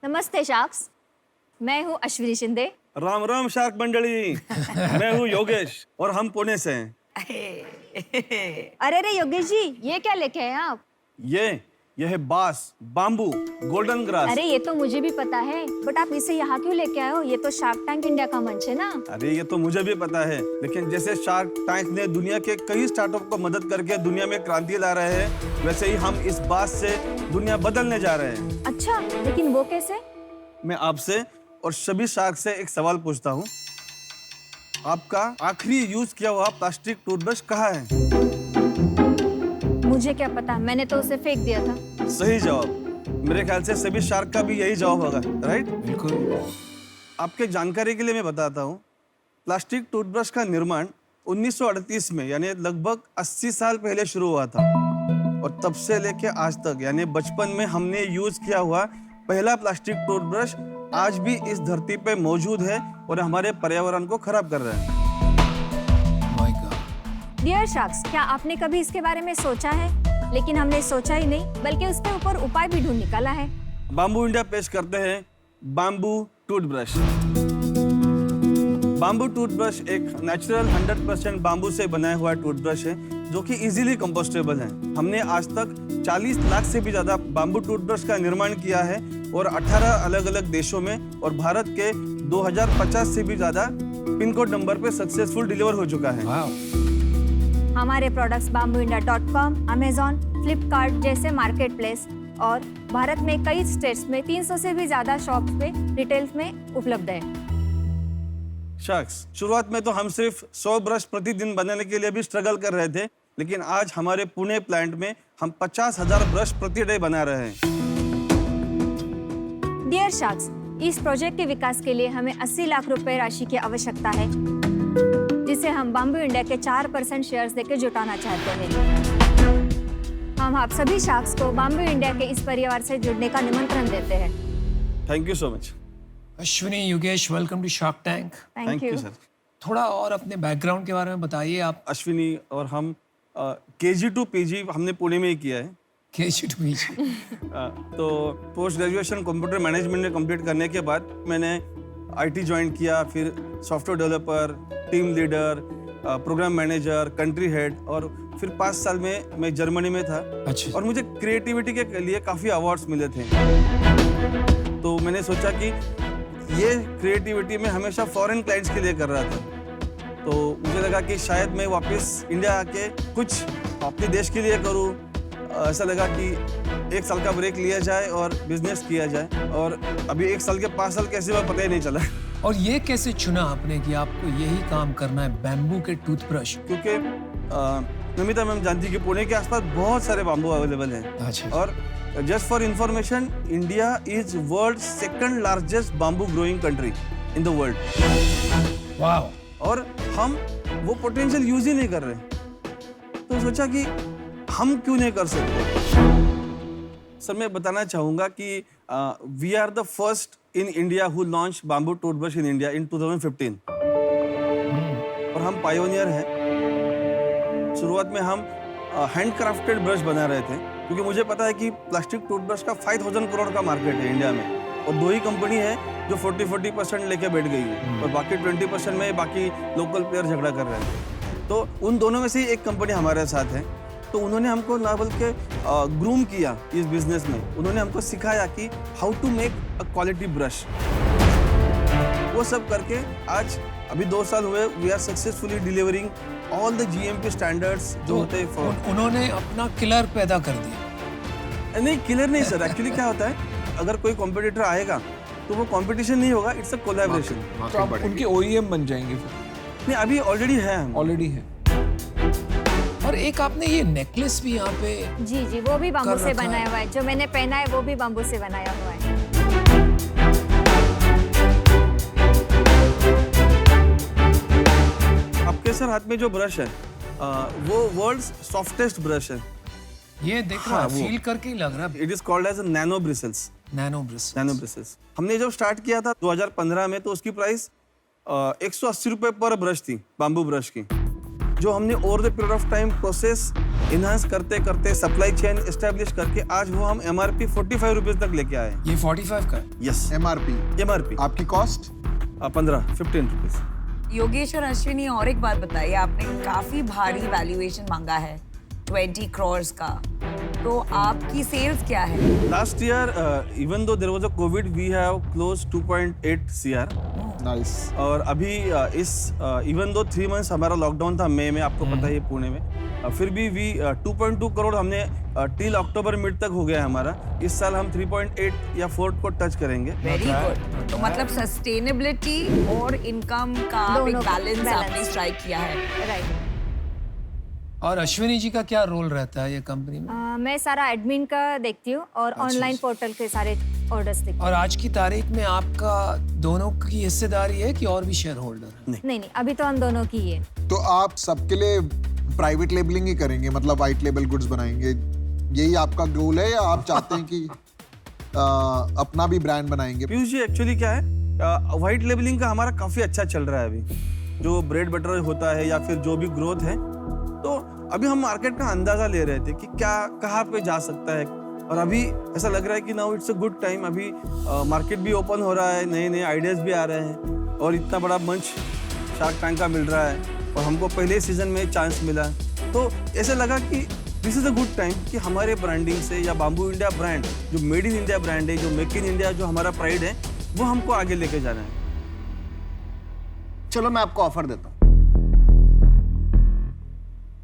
नमस्ते शार्क्स, मैं हूँ अश्विनी शिंदे। राम राम शार्क मंडली। मैं हूँ योगेश और हम पुणे से हैं। अरे रे योगेश जी, ये क्या लेके आए आप? यह है बांस, बाम्बू, गोल्डन ग्रास। अरे ये तो मुझे भी पता है, बट आप इसे यहाँ क्यों लेके आए हो? ये तो शार्क टैंक इंडिया का मंच है ना। अरे ये तो मुझे भी पता है, लेकिन जैसे शार्क टैंक ने दुनिया के कई स्टार्टअप को मदद करके दुनिया में क्रांति ला रहे हैं, वैसे ही हम इस बात से दुनिया बदलने जा रहे हैं। अच्छा, लेकिन वो कैसे? मैं आपसे और सभी शार्क से एक सवाल पूछता हूँ। आपका आखिरी यूज किया हुआ प्लास्टिक टूथब्रश कहाँ है? मुझे क्या पता, मैंने तो उसे फेंक दिया था। सही जवाब। मेरे ख्याल से सभी शार्क का भी यही जवाब होगा, राइट? बिल्कुल। आपके जानकारी के लिए मैं बताता हूँ, प्लास्टिक टूथब्रश का निर्माण 1938 में यानी लगभग 80 साल पहले शुरू हुआ था और तब से लेके आज तक यानी बचपन में हमने यूज किया हुआ पहला प्लास्टिक टूथब्रश आज भी इस धरती पे मौजूद है और हमारे पर्यावरण को खराब कर रहा है। My God. डियर शार्क्स, क्या आपने कभी इसके बारे में सोचा है? लेकिन हमने सोचा ही नहीं, बल्कि उसके ऊपर उपाय भी ढूंढ निकाला है। बाम्बू इंडिया पेश करते हैं बाम्बू टूथब्रश। बाम्बू टूथब्रश एक नेचुरल 100% बाम्बू से बनाया हुआ टूथब्रश है जो कि इजीली कंपोस्टेबल है। हमने आज तक 40 लाख से भी ज्यादा बाम्बू टूथब्रश का निर्माण किया है और 18 अलग अलग देशों में और भारत के 2050 से भी ज्यादा पिन कोड नंबर पे सक्सेसफुल डिलीवर हो चुका है। वाओ। हमारे प्रोडक्ट्स bambooindia.com, Amazon, फ्लिपकार्ट जैसे मार्केट प्लेस और भारत में कई स्टेट्स में 300 से भी ज्यादा शॉप्स पे रिटेल्स में उपलब्ध है। शख्स, शुरुआत में तो हम सिर्फ 100 ब्रश प्रतिदिन बनाने के लिए भी स्ट्रगल कर रहे थे, लेकिन आज हमारे पुणे प्लांट में हम 50,000 ब्रश प्रति डे बना रहे हैं। डियर शार्क्स, इस प्रोजेक्ट के विकास के लिए हमें 80 लाख रुपए राशि की आवश्यकता है, जिसे हम बाम्बू इंडिया के 4% शेयर्स देकर जुटाना चाहते हैं। हम आप सभी शार्क्स को बाम्बू इंडिया के इस परिवार से जुड़ने का निमंत्रण देते हैं। Thank you so much. Ashwini, Yogesh, welcome to Shark Tank. Thank you sir. थोड़ा और अपने बैकग्राउंड के बारे में बताइए आप। अश्विनी और हम KG to PG हमने पुणे में ही किया है। KG to PG. तो पोस्ट ग्रेजुएशन कंप्यूटर मैनेजमेंट में कंप्लीट करने के बाद मैंने IT ज्वाइन किया, फिर software developer, team leader, program manager, country head और फिर 5 साल में मैं जर्मनी में था। अच्छा। और मुझे क्रिएटिविटी के लिए काफ़ी अवार्ड्स मिले थे। तो मैंने सोचा कि ये क्रिएटिविटी में हमेशा फॉरेन क्लाइंट्स के लिए कर रहा था, तो मुझे लगा कि शायद मैं वापस इंडिया आके कुछ अपने देश के लिए करूँ। ऐसा लगा कि 1 साल का ब्रेक लिया जाए और बिजनेस किया जाए, और अभी 1 साल के 5 साल कैसे हुआ पता ही नहीं चला। और ये कैसे चुना आपने कि आपको यही काम करना है, बैम्बू के टूथब्रश? क्योंकि नमिता मैम जानती है कि पुणे के आसपास बहुत सारे बाम्बू अवेलेबल हैं। अच्छा। और just for information, India is world second largest bamboo growing country in the world. Wow. और हम वो पोटेंशियल यूज ही नहीं कर रहे, तो सोचा कि हम क्यों नहीं कर सकते। सर, मैं बताना चाहूँगा कि we are the first in India who launch bamboo toothbrush in India in 2015 और हम पायोनियर हैं। शुरुआत में हम हैंडक्राफ्टेड ब्रश बना रहे थे, क्योंकि मुझे पता है कि प्लास्टिक टूथब्रश का 5,000 करोड़ का मार्केट है इंडिया में, और 2 ही कंपनी है जो 40% लेके बैठ गई है और बाकी 20% में बाकी लोकल प्लेयर झगड़ा कर रहे हैं। तो उन दोनों में से ही एक कंपनी हमारे साथ है। तो उन्होंने हमको ना बल्कि के ग्रूम किया इस बिजनेस में। उन्होंने हमको सिखाया कि how to make a quality brush. वो सब करके आज अभी 2 साल हुए, we are successfully delivering all the GMP standards जो होते हैं। उन्होंने अपना किलर पैदा कर दिया। नहीं, किलर नहीं सर। एक्चुअली क्या होता है, अगर कोई कॉम्पिटिटर आएगा तो वो कंपटीशन नहीं होगा, इट्स अ कोलैबोरेशन। तो आप उनके OEM बन जाएंगे फिर? नहीं, अभी ऑलरेडी है, हम ऑलरेडी है। और एक आपने ये नेकलेस भी यहाँ पे। जी जी, वो भी बाम्बू कर से रखा बनाया है। हुआ है। जो मैंने पहना है वो भी बाम्बू से बनाया हुआ है। आपके सर हाथ में जो ब्रश है वो वर्ल्ड्स सॉफ्टेस्ट ब्रश है। ये देख रहा, फील करके ही लग रहा है। It is called as nano bristles. Nano bristles. Nano bristles हमने जब स्टार्ट किया था 2015 में, तो उसकी प्राइस 180 रुपए पर ब्रश थी, बाम्बू ब्रश की, जो हमने over the period of time process enhance करते करते सप्लाई चेन एस्टेब्लिश करके आज वो हम MRP 45 रुपीज तक लेके आए हैं। ये 45 का है। यस, MRP आपकी कॉस्ट 15 रुपीज। योगेश और अश्विनी, और एक बात बताइए, आपने काफी भारी वैल्यूएशन मांगा है 20 crores का, तो आपकी सेल्स क्या है? Last year, even though there was a COVID, we have closed 2.8 CR. Nice. और अभी इवन दो 3 मंथ्स हमारा लॉकडाउन था मई में, आपको पता ही है पुणे में, फिर भी 2.2 करोड़ हमने टिल अक्टूबर मिड तक हो गया हमारा। इस साल हम 3.8 या 4 को टच करेंगे। Very good. तो मतलब सस्टेनेबिलिटी और इनकम का एक दोनों का बैलेंस balance। आपने स्ट्राइक किया है। राइट। और अश्विनी जी का क्या रोल रहता है ये कंपनी में? मैं सारा एडमिन का देखती हूँ और ऑनलाइन पोर्टल के सारे ऑर्डर्स देखती हूँ। और आज की तारीख में आपका दोनों की हिस्सेदारी है कि और भी शेयर होल्डर है? नहीं, अभी तो हम दोनों की ही है। तो आप सबके लिए प्राइवेट लेबलिंग ही करेंगे, मतलब वाइट लेबल गुड्स बनाएंगे, यही आपका गोल है, या आप चाहते हैं कि अपना भी ब्रांड बनाएंगे? पीयूष जी, एक्चुअली क्या है, व्हाइट लेबलिंग का हमारा काफी अच्छा चल रहा है अभी। जो ब्रेड बटर होता है या फिर जो भी ग्रोथ है, तो अभी हम मार्केट का अंदाजा ले रहे थे कि क्या कहाँ पे जा सकता है। और अभी ऐसा लग रहा है कि now it's a good time. अभी मार्केट भी ओपन हो रहा है, नए नए आइडियाज भी आ रहे हैं और इतना बड़ा मंच शार्क टैंक का मिल रहा है और हमको पहले सीजन में चांस मिला। तो ऐसे लगा कि this is a good time कि हमारे ब्रांडिंग से या बाम्बू इंडिया ब्रांड, जो मेड इन इंडिया ब्रांड है, जो मेक इन इंडिया जो हमारा प्राइड है, वो हमको आगे लेके जाना है। चलो मैं आपको ऑफर देता हूँ,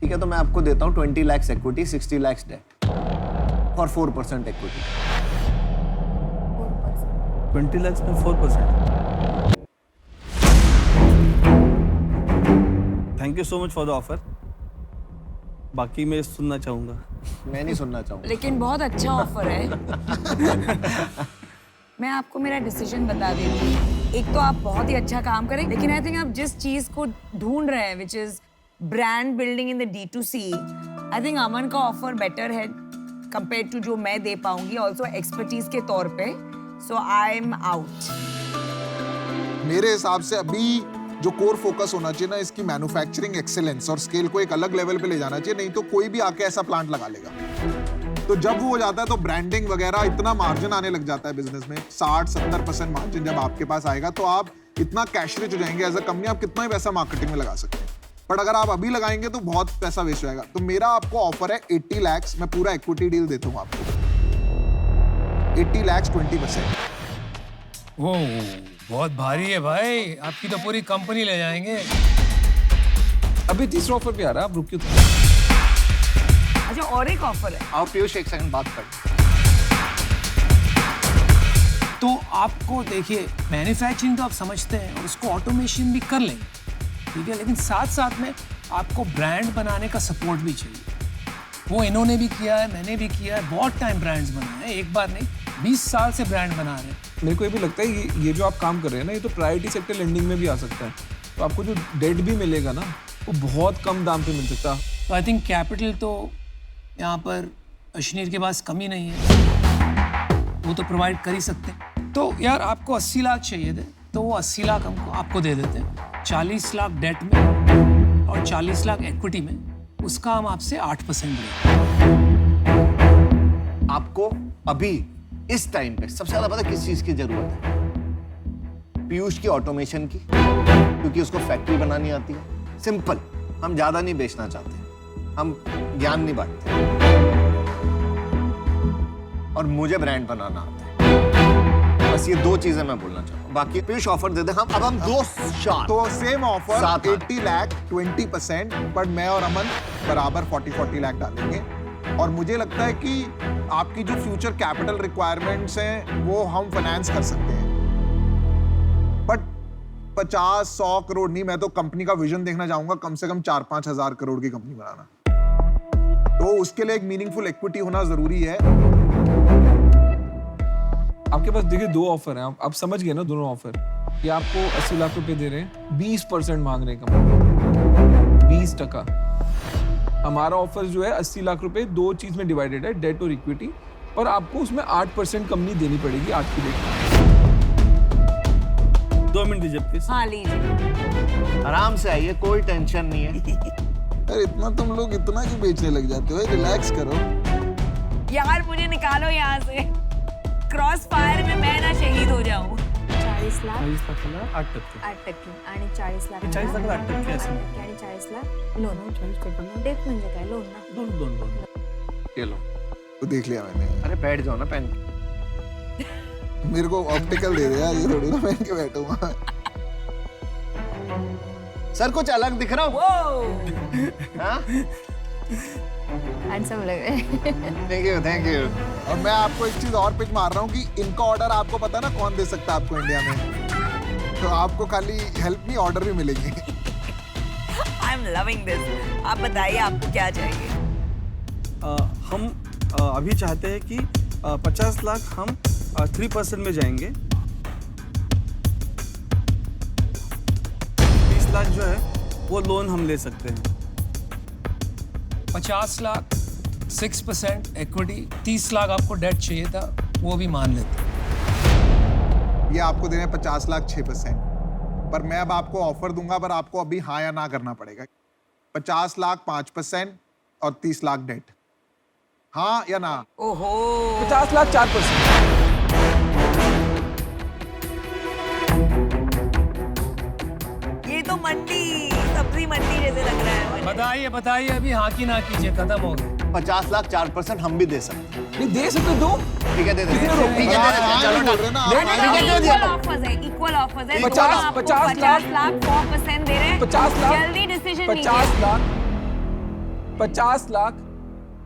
ठीक है? तो मैं आपको देता हूँ 20 lakhs equity, 60 lakhs debt for 4% equity. 20 lakhs में 4%। Thank you so much for the offer. बाकी मैं सुनना चाहूंगा। मैं नहीं सुनना चाहूंगा। लेकिन बहुत अच्छा ऑफर है। मैं आपको मेरा डिसीजन बता देती हूँ। एक तो आप बहुत ही अच्छा काम करें, लेकिन आई थिंक आप जिस चीज को ढूंढ रहे हैं, which is brand building in the D2C, I think Aman का ऑफर बेटर है कंपेयर टू जो मैं दे पाऊंगी, ऑल्सो एक्सपर्टीज के तौर पे। So I am out. मेरे हिसाब से अभी जो कोर फोकस होना चाहिए ना, इसकी मैन्युफैक्चरिंग एक्सेलेंस और स्केल को एक अलग लेवल पे ले जाना चाहिए, नहीं तो कोई भी आके ऐसा प्लांट लगा लेगा। तो जब वो हो जाता है तो ब्रांडिंग वगैरह, इतना मार्जिन आने लग जाता है बिजनेस में, 60-70% मार्जिन जब आपके पास आएगा तो आप इतना कैश रिच हो जाएंगे एज अ कंपनी, आप कितना ही पैसा मार्केटिंग में लगा सकते हैं। बट अगर आप अभी लगाएंगे तो बहुत पैसा वेस्ट हो जाएगा। तो मेरा आपको ऑफर है 80 lakhs, मैं पूरा इक्विटी डील देता हूँ आपको। 80 lakhs 20%। वो बहुत भारी है भाई, आपकी तो पूरी कंपनी ले जाएंगे। अभी तीसरा ऑफर भी आ रहा है, आप रुकिए तो। अच्छा, और एक ऑफर है। आओ पीयूष, एक सेकंड बात कर। तो आपको देखिए, मैन्युफैक्चरिंग तो आप समझते हैं और उसको ऑटोमेशन भी कर लेंगे, ठीक है, लेकिन साथ साथ में आपको ब्रांड बनाने का सपोर्ट भी चाहिए। वो इन्होंने भी किया है, मैंने भी किया है, बहुत टाइम ब्रांड्स बनाए हैं, एक बार नहीं 20 साल से ब्रांड बना रहे हैं। मेरे को ये भी लगता है ये जो आप काम कर रहे हैं ना, ये तो प्रायोरिटी सेक्टर लेंडिंग में भी आ सकता है। तो आपको जो डेट भी मिलेगा ना, वो बहुत कम दाम पे मिल सकता है। तो आई थिंक कैपिटल तो यहाँ पर अश्विनी के पास कमी नहीं है, वो तो प्रोवाइड कर ही सकते हैं। तो यार आपको 80 लाख चाहिए थे, तो वो 80 लाख हमको आपको दे देते हैं, 40 लाख डेट में और 40 लाख इक्विटी में। उसका हम आपसे 8% लेंगे। आपको अभी इस टाइम पे सबसे ज्यादा पता किस चीज की जरूरत है? पीयूष की ऑटोमेशन की, क्योंकि उसको फैक्ट्री बनानी आती है। सिंपल, हम ज्यादा नहीं बेचना चाहते, हम ज्ञान नहीं बांटते, और मुझे ब्रांड बनाना आता है। बस ये 2 चीजें मैं बोलना चाहता हूँ। बाकी पीयूष ऑफर दे दे, हम दो शार्ट। तो सेम ऑफर, 80 lakh 20%, बट मैं और अमन बराबर 40 लाख डालेंगे। और मुझे लगता है कि आपकी जो फ्यूचर कैपिटल रिक्वायरमेंट्स हैं वो हम फाइनेंस कर सकते हैं, बट 50-100 करोड़ नहीं। मैं तो कंपनी का विजन देखना चाहूंगा, कम से कम 4-5 हजार करोड़ की कंपनी बनाना। तो उसके लिए एक मीनिंगफुल इक्विटी होना जरूरी है। आपके पास देखिए 2 ऑफर हैं, आप समझ गए ना दोनों ऑफर। ये आपको 80 लाख रुपए दे रहे हैं, 20% मांग रहे हैं कंपनी, 20%। हमारा ऑफर जो है 80 लाख रुपए 2 चीज में डिवाइडेड है, डेट और इक्विटी, और आपको उसमें 8% कंपनी देनी पड़ेगी आज की डेट में। 2 मिनट दीजिए प्लीज। हाँ, लीजिए। आराम से आइए, कोई टेंशन नहीं है। अरे इतना तुम लोग इतना क्यों बेचने लग जाते हो? रिलैक्स करो। यार मुझे निकालो यहाँ से। क्रॉस फायर में मैं ना शहीद हो जाऊं। 40 लाख 40 लाखाला 8%. 8% आणि 40 लाख 40 लाखाला 8% असं. आणि 40 लाख लोन. 40%. डेट म्हणजे काय लोन ना. दोन. ये लो। वो देख लिया मैंने। अरे बैठ जाओ ना पहन मेरे को ऑप्टिकल दे दे यार, ये थोड़ी ना पहन के बैठूंगा। सर कुछ अलग दिख रहा हूँ? हाँ? हँडसम लग रहे हैं. थैंक यू और मैं आपको एक चीज और पिच मार रहा हूँ कि इनका ऑर्डर आपको पता है ना कौन दे सकता है आपको इंडिया में? तो आपको खाली हेल्प नहीं, ऑर्डर भी मिलेंगे। I am loving this. आप बताइए आपको क्या चाहिए? हम अभी चाहते हैं कि 50 लाख हम 3% में जाएंगे। 20 लाख जो है वो लोन हम ले सकते हैं। 50 लाख 6% इक्विटी, 30 लाख आपको डेट चाहिए था, वो भी मान लेते। ये आपको देने 50 लाख 6%, पर मैं अब आपको ऑफर दूंगा, पर आपको अभी हाँ या ना करना पड़ेगा। 50 लाख 5% और 30 लाख डेट, हाँ या ना? ओहो 50 लाख 4%। ये तो मंडी, सब्जी मंडी जैसे लग रहा है मुझे। बताइए अभी हाँ की ना कीजिए, खत्म हो गया। 50 लाख 4% हम भी दे सकते हैं। नहीं दे सकते दो। ठीक है दे देते हैं। ठीक है दे देते हैं। चलो बोल रहे ना इक्वल ऑफर्स है, इक्वल ऑफर्स है। 50 लाख 4% दे रहे हैं। 50 लाख जल्दी डिसीजन 50 लाख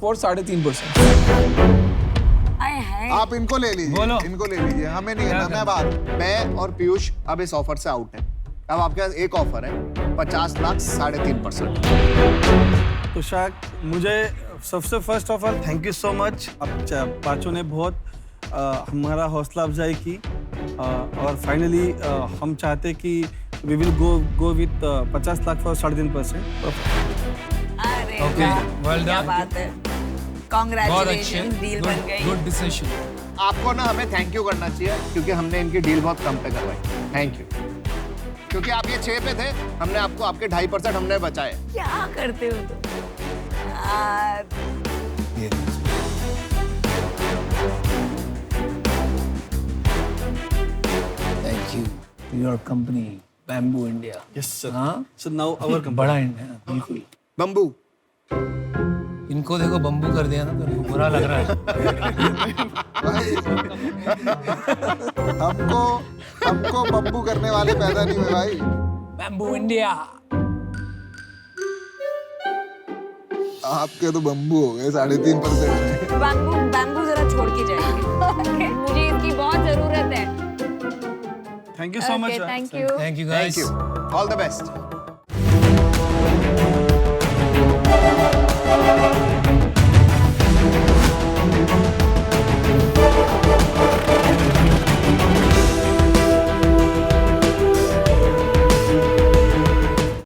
फॉर 3.5%। आए हैं। आप इनको ले लीजिए, बोलो। इनको ले लीजिए, हमें नहीं करना। मैं बात मैं और पीयूष अब इस ऑफर से आउट है। अब आपके पास एक ऑफर है 50 लाख 3.5%। तो शायद मुझे सबसे first of all thank you so much. आप पाँचों ने बहुत हमारा हौसला अफजाई की और फाइनली हम चाहते कि we will go with 50 lakh for 3.5%। अरे Okay, वाह, well क्या done. बात है। बहुत अच्छे, कांग्रेचुलेशन, डील बन गई। Good decision. आपको ना हमें थैंक यू करना चाहिए क्योंकि हमने इनकी डील बहुत कम पे करवाई। Thank you. क्योंकि आप ये 6 पे थे, हमने आपको आपके 2.5% हमने बचाए। क्या करते हो तुम यार? Thank you your company bamboo India. Yes sir. हाँ सो नाउ आवर कंपनी। बड़ा इंडिया, बिल्कुल। बम्बू इनको देखो बम्बू कर दिया ना, तो इनको बुरा लग रहा है। हमको बम्बू करने वाले पैदा नहीं हुए भाई। Bamboo India. आपके तो बम्बू हो गए 3.5% में। बैम्बू जरा छोड़ के जाइए। मुझे इसकी बहुत जरूरत है। Thank you so much. Thank you. Thank you thank guys. You. All the best.